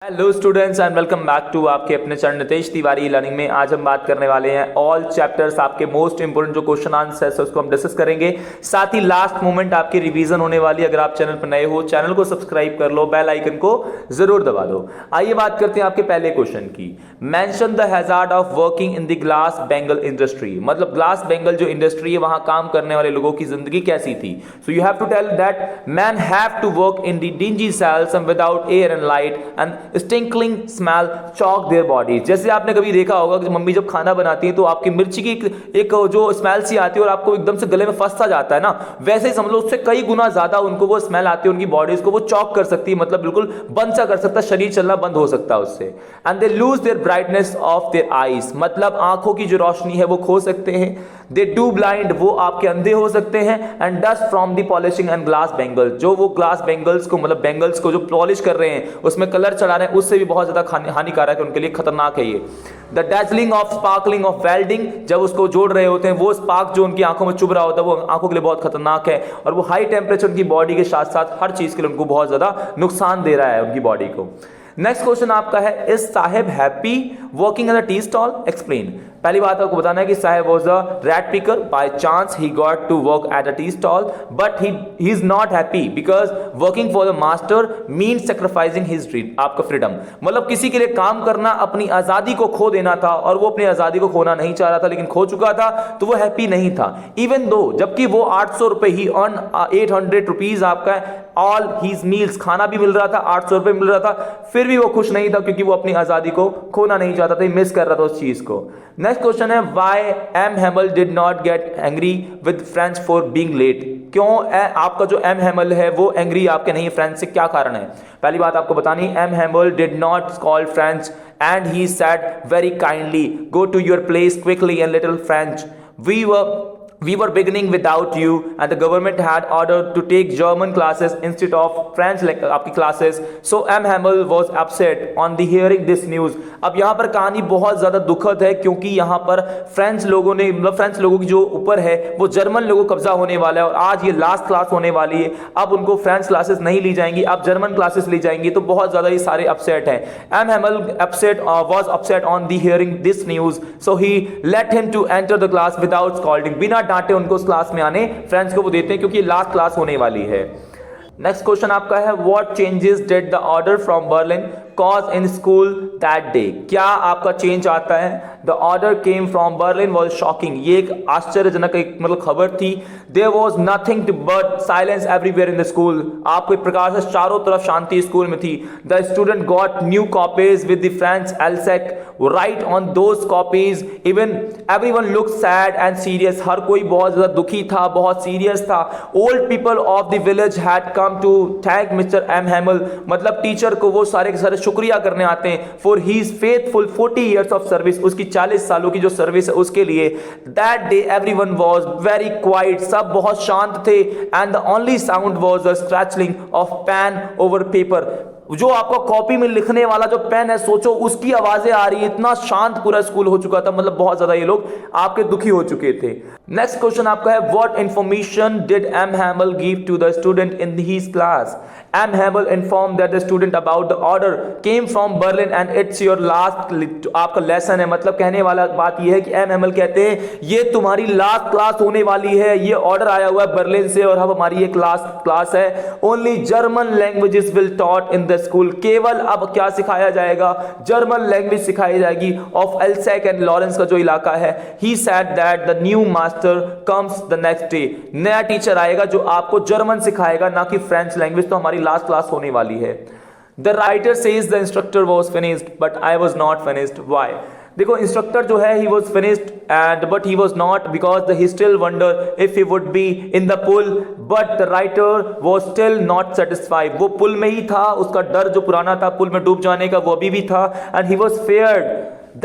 Hello students and welcome back to आपके अपने चरण नितेश तिवारी लर्निंग में। आज हम बात करने वाले हैं ऑल चैप्टर्स, आपके मोस्ट इंपोर्टेंट जो क्वेश्चन आंसर है उसको हम डिस्कस करेंगे। साथ ही लास्ट मोमेंट आपकी रिवीजन होने वाली है। अगर आप चैनल पर नए हो चैनल को सब्सक्राइब कर लो, बेल आइकन को जरूर दबा दो। आइए बात करते हैं आपके पहले क्वेश्चन की। Mention the hazard of working in the glass Bengal industry, मतलब ग्लास बेंगल जो इंडस्ट्री है वहां काम करने वाले लोगों की जिंदगी कैसी थी। So you have to tell that man have to work in the dingy cells without air and light and stinking smell choke their body. जैसे आपने कभी देखा होगा कि मम्मी जब खाना बनाती है तो आपकी मिर्ची की एक जो स्मेल सी आती है और आपको एकदम से गले में फंस सा जाता है ना, वैसे ही समझ लो उससे कई गुना ज्यादा उनको वो स्मेल आती है, उनकी बॉडीज को वो चॉक कर सकती है, मतलब बिल्कुल बंद सा कर सकता है, शरीर चलना बंद हो सकता है उससे। And they lose their brightness of their eyes, मतलब आंखों की जो रोशनी है वो खो सकते हैं। दे डू ब्लाइंड, वो आपके अंधे हो सकते हैं। And dust from the polishing and glass Bengal, जो वो ग्लास बेंगल्स को मतलब बेंगल्स को जो पॉलिश कर रहे हैं उसमें कलर चढ़ा रहे हैं, उससे भी बहुत ज्यादा हानिकारक है, उनके लिए खतरनाक है ये। The dazzling of sparkling of welding, जब उसको जोड़ रहे होते हैं वो स्पार्क जो उनकी आंखों में चुभ रहा होता है वो आंखों के लिए बहुत खतरनाक है। और वो हाई टेम्परेचर उनकी बॉडी के साथ साथ हर चीज के लिए उनको बहुत ज्यादा नुकसान दे रहा है उनकी बॉडी को। नेक्स्ट क्वेश्चन आपका है, is Saheb happy working at a tea stall, explain. पहली बात आपको बताना है कि Saheb was a rag picker, by chance he got to work at a tea stall but he is not happy because working for the master means sacrificing his आपका freedom, मतलब किसी के लिए काम करना अपनी आजादी को खो देना था और वो अपनी आजादी को खोना नहीं चाह रहा था लेकिन खो चुका था तो वो हैप्पी नहीं था। इवन दो, जबकि वो 800 रुपए ही अर्न 800 रुपीज आपका ऑल हीज मील्स, खाना भी मिल रहा था, 800 रुपए मिल रहा था, फिर भी वो खुश नहीं था क्योंकि वो अपनी आजादी को खोना नहीं चाहता था, मिस कर रहा था उस चीज को। नेक्स्ट क्वेश्चन है, why M Hamel did not get angry with French for being late, क्यों आपका जो एम हैमल है वो एंग्री आपके नहीं फ्रेंच से, क्या कारण है। पहली बात आपको बतानी, M Hamel did not call French and he said very kindly go to your place quickly and little French, we were beginning without you and the government had ordered to take German classes instead of French आपकी classes, so M. Hamel was upset on the hearing this news। अब यहाँ पर कहानी बहुत ज़्यादा दुखद है क्योंकि यहाँ पर फ्रेंच लोगों ने, मतलब फ्रेंच लोगों की जो ऊपर है वो जर्मन लोगों को कब्जा होने वाला है और आज ये लास्ट क्लास होने वाली है। अब उनको फ्रेंच क्लासेस नहीं ली जाएंगी, अब जर्मन क्लासेस ली जाएंगी, तो बहुत ज़्यादा ये सारे अपसेट हैं। M. Hamel was upset on the hearing this news, so he let him to enter the class without scolding, बिना डांटे उनको उस क्लास में आने फ्रेंड्स को वो देते हैं क्योंकि लास्ट क्लास होने वाली है। नेक्स्ट क्वेश्चन आपका है, what changes did the order from Berlin cause in school that day, क्या आपका चेंज आता है। The order came from Berlin was shocking, ये एक आश्चर्यजनक एक मतलब खबर थी। There was nothing but silence everywhere in the school, आपको एक प्रकार से चारों तरफ शांति स्कूल में थी। The student got new copies with the French Alsace, write on those copies even everyone look sad and serious, हर कोई बहुत ज्यादा दुखी था, बहुत सीरियस था। Old people of the village had come to thank mister M Hamel, मतलब teacher को वो सारे के सारे शुक्रिया करने आते हैं for his faithful 40 years of service, उसकी 40 सालों की जो सर्विस है उसके लिए। That day everyone was very quiet, सब बहुत शांत थे। And the only sound was the scratching of pen over paper, जो आपका कॉपी में लिखने वाला जो पेन है सोचो उसकी आवाजें आ रही है, इतना शांत पूरा स्कूल हो चुका था, मतलब बहुत ज्यादा ये लोग आपके दुखी हो चुके थे। नेक्स्ट क्वेश्चन आपका है, what information did M Hamel give to the student in his class. M Hamel inform that the student about the order came from Berlin and it's your last आपका लेसन है, मतलब कहने वाला बात यह है कि एम हैमल कहते हैं ये तुम्हारी लास्ट क्लास होने वाली है, ये ऑर्डर आया हुआ है बर्लिन से और अब हमारी ये क्लास है। Only German languages will taught in the school, केवल अब क्या सिखाया जाएगा, जर्मन लैंग्वेज सिखाई जाएगी ऑफ एल्सेक एंड लॉरेंस का जो इलाका है। He said that the new master comes the next day, नया टीचर आएगा जो आपको जर्मन सिखाएगा ना कि फ्रेंच लैंग्वेज, तो हमारी लास्ट क्लास होने वाली है। The writer says the instructor was finished but I was not finished, why. देखो इंस्ट्रक्टर जो है he was finished and but he was not because he still wonder if he would be in the pool, but the writer was still not satisfied, वो पुल में ही था, उसका डर जो पुराना था पुल में डूब जाने का वो अभी भी था। and he was feared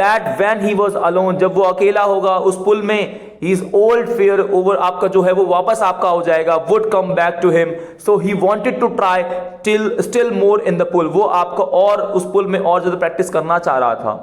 that when he was alone, जब वो अकेला होगा उस पुल में, his old fear over आपका जो है वो वापस आपका हो जाएगा, would come back to him, so he wanted to try still more in the pool, वो आपका और उस पुल में और ज्यादा प्रैक्टिस करना चाह रहा था।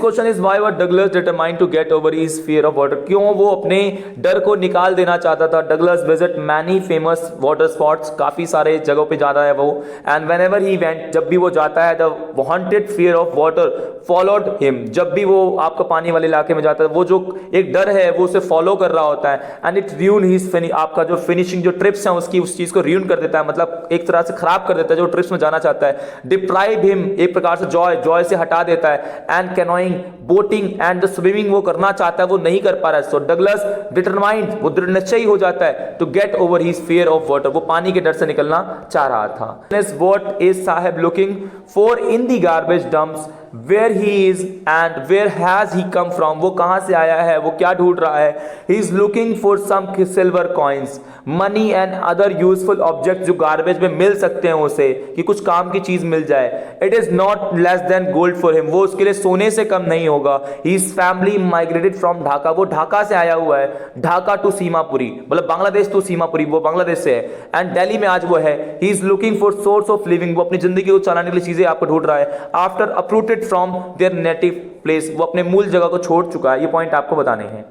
Question is why was Douglas determined to get over his fear of water, क्यों वो अपने डर को निकाल देना चाहता था। Douglas visit many famous water spots, काफी सारे जगहों पे जाता है वो, एंड व्हेनेवर ही वेंट, जब भी वो जाता है, the haunted fear of water followed him, जब भी वो आपका पानी वाले इलाके में जाता है वो जो एक डर है वो उसे फॉलो कर रहा होता है, एंड इट र्यून हिज आपका जो फिनिशिंग जो ट्रिप्स हैं उसकी उस चीज को र्यून कर देता है, मतलब एक तरह से खराब कर देता है जो ट्रिप्स में जाना चाहता है। डिप्राइव हिम, एक प्रकार से जॉय से हटा देता है, and canoeing, boating and the swimming वो करना चाहता है वो नहीं कर पा रहा है। सो डगलस डिटरमाइंड, वो दृढ़ निश्चयी हो जाता है to get over his fear of water, वो पानी के डर से निकलना चाह रहा था। What is Saheb looking for in the garbage dumps, where he is and where has he come from, वो कहां से आया है, वो क्या ढूंढ रहा है। He is looking for some silver coins, money and other useful object जो गार्बेज में मिल सकते हैं उसे, कि कुछ काम की चीज मिल जाए। It is not less than gold for him, वो उसके लिए सोने से कम नहीं होगा। His family migrated from Dhaka, वो ढाका से आया हुआ है, ढाका टू सीमापुरी, मतलब बांग्लादेश टू सीमापुरी, वो बांग्लादेश से है, एंड दिल्ली में आज वो है। He is looking for source of living, वो अपनी जिंदगी को चलाने के लिए चीजें आपको ढूंढ रहा है। After uprooted from there native place, वो अपने मूल जगह को छोड़ चुका है। ये पॉइंट आपको बताने हैं।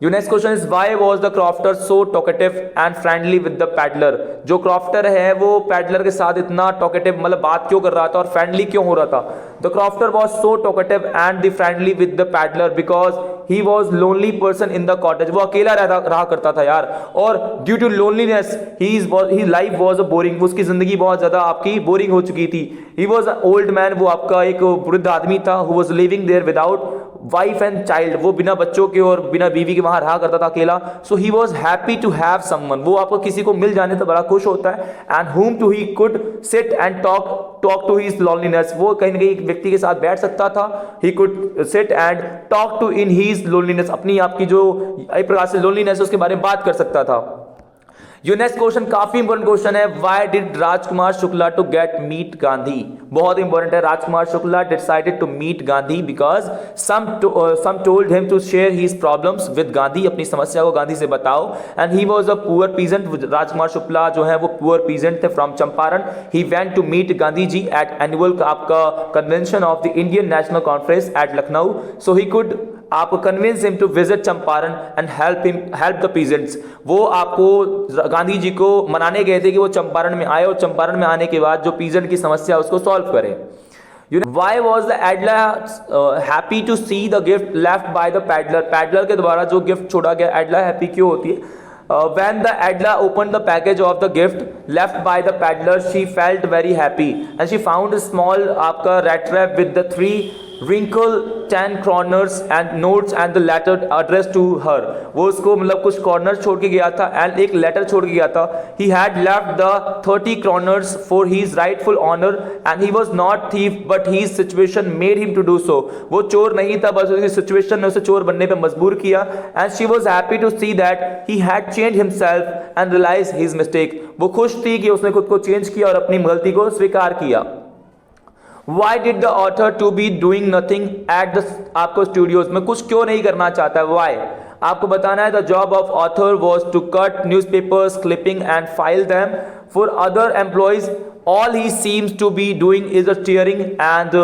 Your next question is why was the crofter so talkative and friendly with the paddler, जो crofter है वो पैडलर के साथ इतना talkative मतलब बात क्यों कर रहा था और friendly क्यों हो रहा था। The crofter was so talkative and friendly with the paddler because he was lonely person in the cottage, वो अकेला रहा करता था यार, और due to loneliness his life was a boring, उसकी जिंदगी बहुत ज्यादा आपकी बोरिंग हो चुकी थी। He was an old man, वो आपका एक वृद्ध आदमी था, who was living there without wife and child, वो बिना बच्चों के और बिना बीवी के वहां रहा करता था अकेला। So he was happy to have someone, वो आपको किसी को मिल जाने तो बड़ा खुश होता है। And whom to he could sit and talk to his loneliness, वो कहीं ना कहीं एक व्यक्ति के साथ बैठ सकता था। he could sit and talk to in his loneliness, अपनी आपकी जो एक प्रकार से loneliness उसके बारे में बात कर सकता था। योर नेक्स्ट क्वेश्चन काफी इंपॉर्टेंट क्वेश्चन है, why did Rajkumar Shukla to get meet Gandhi, बहुत इंपॉर्टेंट है। Rajkumar Shukla decided to meet Gandhi because some told him to share his problems with Gandhi, अपनी समस्या को गांधी से बताओ। And he was a poor peasant, Rajkumar Shukla जो है वो पुअर पीजेंट थे from Champaran. He went to meet Gandhi ji at annual आपका convention of the Indian National conference at Lucknow. So he could आप convince him to visit Champaran and help the peasants, वो आपको गांधी जी को मनाने गए थे कि वो चंपारण में आए और चंपारण में आने के बाद जो पीजेंट की समस्या उसको सॉल्व करें। Why was the Adler happy to see the gift left by the paddler, peddler के द्वारा जो गिफ्ट छोड़ा गया, एडला हैप्पी क्यों होती है। When the Adler opened the package of the gift left by the paddler, she felt very happy and she found a small आपका rat trap with the 3 wrinkle 10 corners and notes and the letter addressed to her, वो उसको मतलब कुछ corners छोड़ के गया था and एक letter छोड़ के गया था। He had left the 30 corners for his rightful honor and he was not thief but his situation made him to do so, वो चोर नहीं था बस उसकी situation ने उसे चोर बनने पे मजबूर किया। And she was happy to see that he had changed himself and realized his mistake, वो खुश थी कि उसने खुद को चेंज किया और अपनी गलती को स्वीकार किया। Why did the author to be doing nothing at the आपको स्टूडियोज में कुछ क्यों नहीं करना चाहता है। Why आपको बताना है। The job of author was to cut newspapers clipping and file them for other employees. All he seems to be doing is tearing and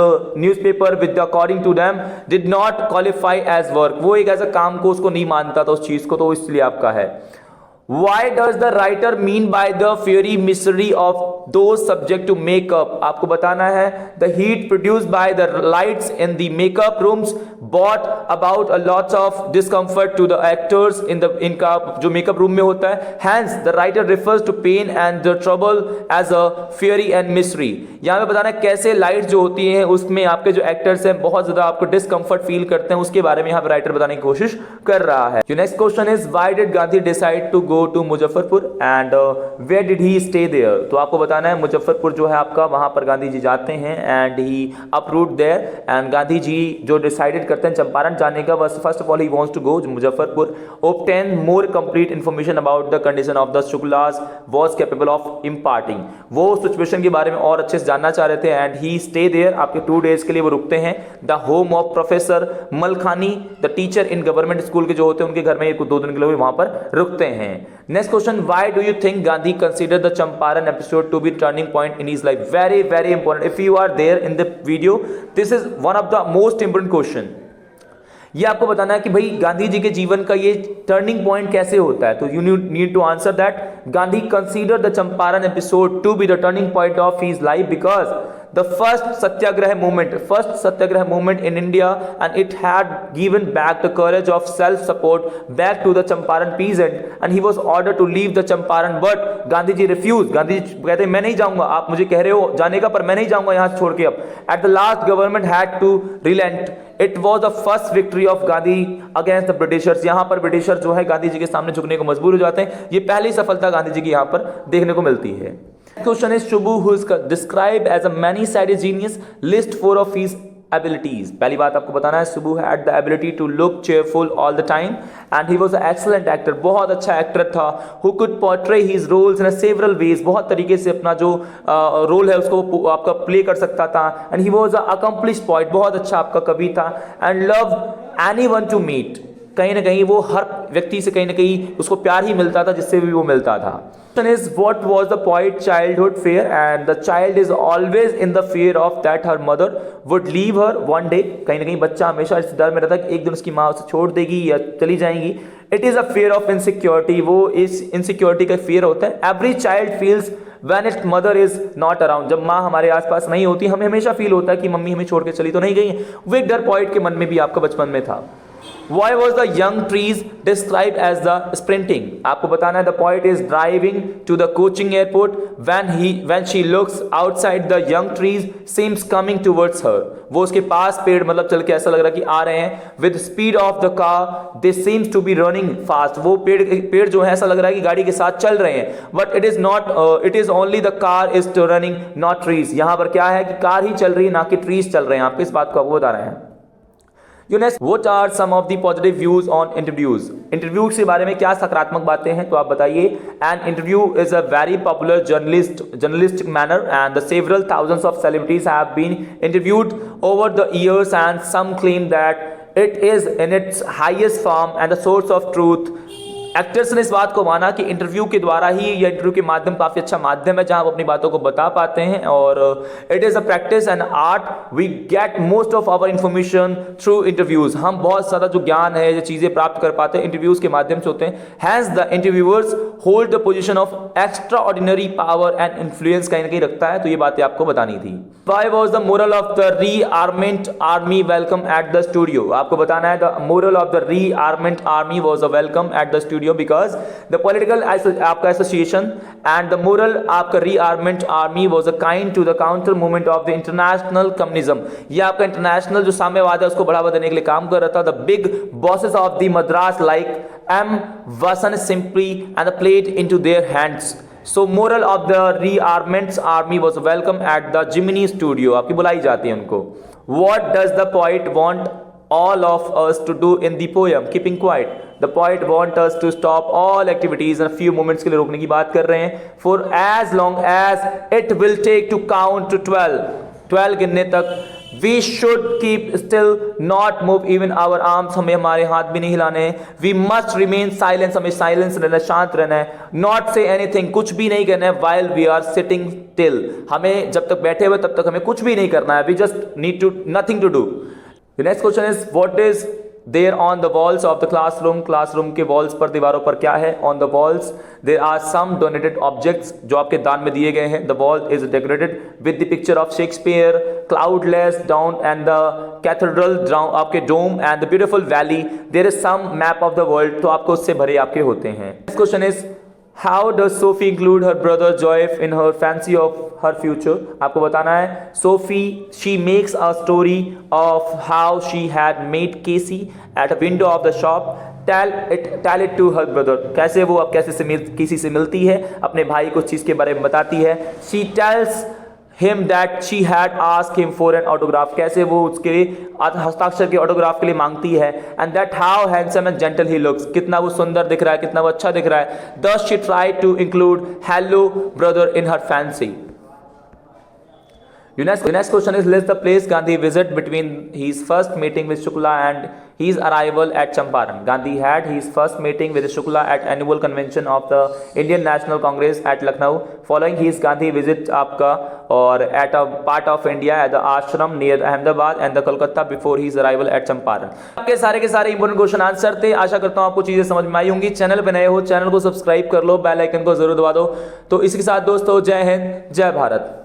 newspaper with according to them did not qualify as work, वो एक ऐसा काम को उसको नहीं मानता था उस चीज को, तो इसलिए आपका है। Why does the writer mean by the fiery misery of those subject to makeup, आपको बताना है। The heat produced by the lights in the makeup rooms brought about a lot of discomfort to the actors इनका जो makeup room में होता है। Hence the writer refers to pain and the trouble as a fury and misery, यहाँ पे बताना है कैसे लाइट जो होती हैं उसमें आपके जो एक्टर्स हैं बहुत ज्यादा आपको डिस्कम्फर्ट फील करते हैं, उसके बारे में यहाँ पे राइटर बताने की कोशिश कर रहा है। Next question is why did Gandhi decide to go to Muzaffarpur and where did he stay there, तो आपको बताना है मुजफ्फरपुर जो है आपका वहां पर गांधी जी जाते हैं and he uproot there and Gandhi ji जो डिसाइडेड करते हैं चंपारण जाने का, first of all he wants to go Muzaffarpur, obtain more complete information about the condition of the Shuklas was capable of imparting, वो सिचुएशन के बारे में और अच्छे से जानना चाह रहे थे एंड ही स्टे देयर, आपके 2 डेज के लिए वो रुकते हैं। The home of professor Malkani, the teacher in government school के जो होते हैं उनके घर में 2 दिन के लिए वहां पर रुकते हैं। Next question, why do you think Gandhi consider the Champaran episode to be turning point in his life. Very very important. If you are there in the video, this is one of the most important question. ये आपको बताना है कि भाई गांधी जी के जीवन का ये टर्निंग पॉइंट कैसे होता है. तो you need to answer that. Gandhi consider the Champaran episode to be the turning point of his life because the first satyagraha movement in India, and it had given back the courage of self support back to the Champaran peasant, and he was ordered to leave the Champaran, but Gandhi ji refused. Gandhi ji कहते मैं नहीं जाऊंगा, आप मुझे कह रहे हो जाने का पर मैं नहीं जाऊंगा यहाँ से छोड़ के. अब at the last government had to relent. It was the first victory of Gandhi against the Britishers. यहाँ पर ब्रिटिशर जो है गांधी जी के सामने झुकने को मजबूर हो जाते हैं. ये पहली सफलता गांधी जी की यहाँ पर देखने को मिलती है. Question is Subbu, who is described as a many-sided genius, list 4 of his abilities. पहली बात आपको बताना है, Subbu had the ability to look cheerful all the time, and he was an excellent actor. बहुत अच्छा एक्टर था. Who could portray his roles in a several ways. बहुत तरीके से अपना जो रोल है उसको आपका प्ले कर सकता था. And he was an accomplished poet. बहुत अच्छा आपका कवि था. And loved anyone to meet. कहीं ना कहीं वो हर व्यक्ति से कहीं ना कहीं उसको प्यार ही मिलता था जिससे भी वो मिलता था. Question is, what was the poet childhood fear? And the child is always in the fear of that her mother would leave her one day. कहीं ना कहीं बच्चा हमेशा इस डर में रहता है कि एक दिन उसकी माँ उसे छोड़ देगी या चली जाएंगी. It is a fear of insecurity. वो इस insecurity का fear होता है. Every child feels when its mother is not around. जब माँ हमारे आसपास नहीं होती हमें हमेशा फील होता है कि मम्मी हमें छोड़ के चली तो नहीं गई. वो एक डर पोइट के मन में भी आपका बचपन में था. Why was the young trees described as the sprinting? आपको बताना है, the poet is driving to the Cochin airport when she looks outside, the young trees seems coming towards her. वो उसके पास पेड़ मतलब चल के ऐसा लग रहा है कि आ रहे हैं. With speed of the car they seems to be running fast. वो पेड़ जो है ऐसा लग रहा है कि गाड़ी के साथ चल रहे हैं. But it is not. It is only the car is running, not trees. यहाँ पर क्या है कि कार ही चल रही है ना कि ट्रीज चल रहे हैं. आप इस बात को आपको बता रहे हैं. What are some of the positive views on interviews? Interviews के बारे में क्या सकारात्मक बातें हैं तो आप बताइए. An interview is a very popular journalistic manner, and the several thousands of celebrities have been interviewed over the years, and some claim that it is in its highest form and the source of truth. Actors ने इस बात को माना कि interview के द्वारा ही या interview के माध्यम काफ़ी अच्छा माध्यम है जहां वो अपनी बातों को बता पाते हैं. और it is a practice and art. We get most of our information through interviews. हम बहुत सारा जो ज्ञान है जो चीज़ें प्राप्त कर पाते हैं इंटरव्यूज के माध्यम से होते हैं. Hence the interviewers hold the position of extraordinary power and influence कहीं ना कहीं रखता है. तो ये बातें आपको बतानी थी. Why was the moral of the rearmament army welcome at the studio? आपको बताना है, the moral of the rearmament army was a welcome at the studio because the political आपका association and the moral आपका rearmament army was a kind to the counter movement of the international communism. ये आपका international जो साम्यवाद है उसको बढ़ावा देने के लिए काम कर रहा था. The big bosses of the Madras like M. Vasan simply and played into their hands. So moral of the rearmament army was welcome at the Jiminy studio. आपकी बुलाई जाती है उनको. What does the poet want all of us to do in the poem? Keeping quiet. The poet want us to stop all activities and few moments के लिए रोकने की बात कर रहे हैं. For as long as it will take to count to 12 गिनने तक. We should keep still, not move even our arms. हमें हमारे हाथ भी नहीं हिलाने हैं. We must remain silent. हमें silence रहना, शांत रहना है. Not say anything. कुछ भी नहीं करना है. While we are sitting still. हमें जब तक बैठे हुए तब तक हमें कुछ भी नहीं करना है. We just need to nothing to do. The next question is, what is there on the walls of the classroom के walls पर दीवारों पर क्या है? On the walls there are some donated objects जो आपके दान में दिए गए हैं. The wall is decorated with the picture of Shakespeare, cloudless down and the cathedral down आपके dome and the beautiful valley. There is some map of the world. तो आपको उससे भरे आपके होते हैं. Next question is, how does Sophie include her brother Joyf in her fancy of her future? आपको बताना है, Sophie she makes a story of how she had met Casey at a window of the shop. Tell it to her brother. कैसे वो अब किसी से मिलती है, अपने भाई को चीज़ के बारे में बताती है. She tells him that she had asked him for an autograph. कैसे वो उसके हस्ताक्षर के ऑटोग्राफ के लिए मांगती है. And that how handsome and gentle he looks. कितना वो सुंदर दिख रहा है, कितना वो अच्छा दिख रहा है. Thus she tried to include hello brother in her fancy. The next question is, list the place Gandhi visited between his first meeting with Shukla and his arrival at Champaran. Gandhi had his first meeting with Shukla at annual convention of the Indian National Congress at Lucknow. Following his Gandhi visit आपका और at a part of India at the ashram near Ahmedabad and the Kolkata before his arrival at Champaran. आपके सारे के सारे important question answer थे। आशा करता हूँ आपको चीजें समझ में आई होंगी। चैनल पे नए हो, चैनल को सब्सक्राइब कर लो, बेल आइकन को जरूर दबा दो। तो इसी के साथ दोस्तों, जय हिंद, जय भारत।